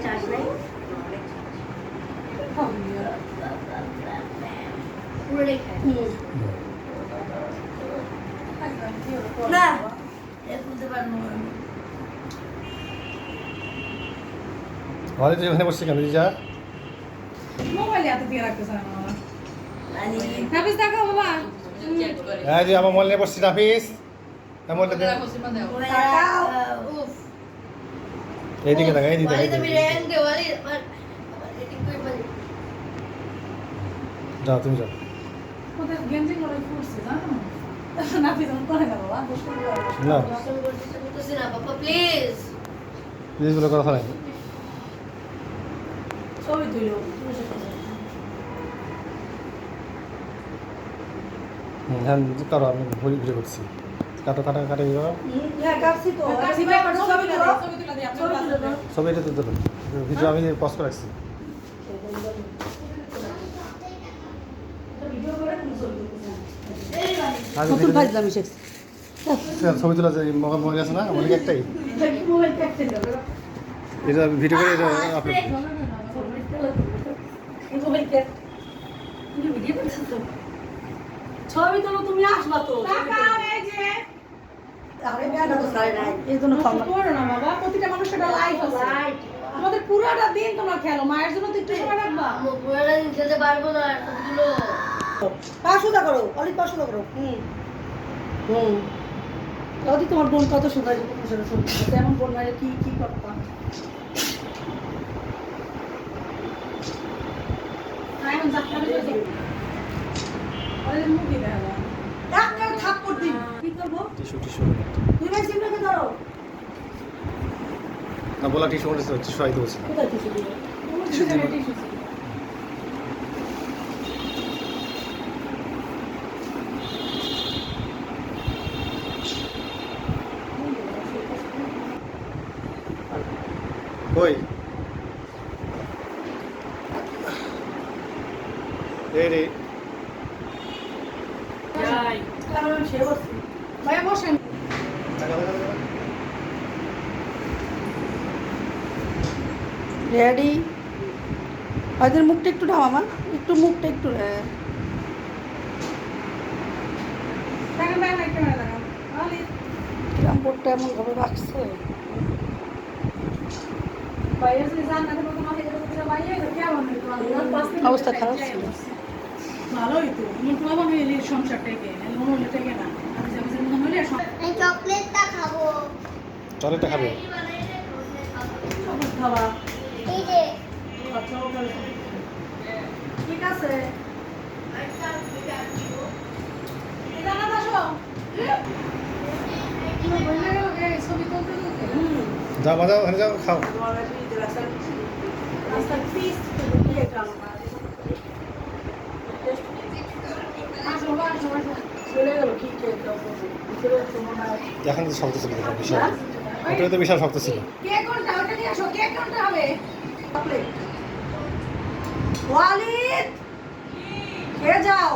চাষ নাই পুরোটাই খায় না খুলতে পারবো ঘরে তুই ওখানে বসছি কেন যা মোবাইলে এত দিয়ে রাখতে চায় না বাবা নাফিস দেখো বাবা হ্যাঁ যে আমার মোবাইল নিয়ে বসছি নাফিস আমার মোবাইলটা এইদিকে দেখা এইদিকে যাও তুমি যাও ওদের গেঞ্জি করে ফুটছে জানো নাফিস আমি করে না বাবা না প্লিজ প্লিজ বলে কথা নাই ছবি তুলো হ্যাঁ কারো আমি ভুল ভিডিও করছি কাটো কাটা কাটা দিবা ছবি এটা তুলতে পারি ভিডিও আমি পজ করে রাখছি ছবি তোলা যে মোবাইল আছে না আমার একটাই এটা ভিডিও করে এটা আপলোড ছবি তোলো তুমি আসবা তো এই জন্য করো না বাবা প্রতিটা মানুষের লাইফ আছে আমাদের পুরোটা দিন তোমরা খেলো মায়ের জন্য তো একটু সময় রাখবা পুরোটা দিন খেলতে পারবো না এতগুলো পাশুদা করো অনেক পাশুদা করো যদি তোমার বোন কত সুন্দর তেমন বোন মায়ের কি কি করতাম এখন যাত্রা মুখে দেখা যায় একটা থাপ্পড় দিন কি করবো টিস্যু টিস্যু তুই ভাই সিমটাকে ধরো না বলা টিস্যু টিস্যু আইতে বলছি কোথায় কিছু দিবে কই এই রে কারণ সে বসছে ভাইয়া বসেন রেডি ওদের মুখটা একটু ঢাও আমার একটু মুখটা একটু দেখেন ভাই একটা মেরে দেখান কিরাম বোর্ডটা এমন ভাবে রাখছে ভাইয়া যদি জান না তো তোমার হেরে তো ভাইয়া এটা কেমন হইতো অবস্থা খারাপ ছিল ভালোই তো আমার তো বাবা হইলে সংসারটাকে মনে হলে থেকে না আমি যাবি যে মনে হলে এই চকলেটটা খাবো চলেটা খাবে খাবার এই যে ঠিক আছে এটা না দাসো তুমি বললে গেল ছবি তুলতে তুলতে যাও মজা ওখানে যাও খাও রাস্তার পিস দিয়ে গেল চলে গেল কি এখন তো শক্ত ছিল বিশাল ওটা তো বিশাল শক্ত ছিল কে কোনটা ওটা নিয়ে আসো কে কোনটা হবে ওয়ালিদ খেয়ে যাও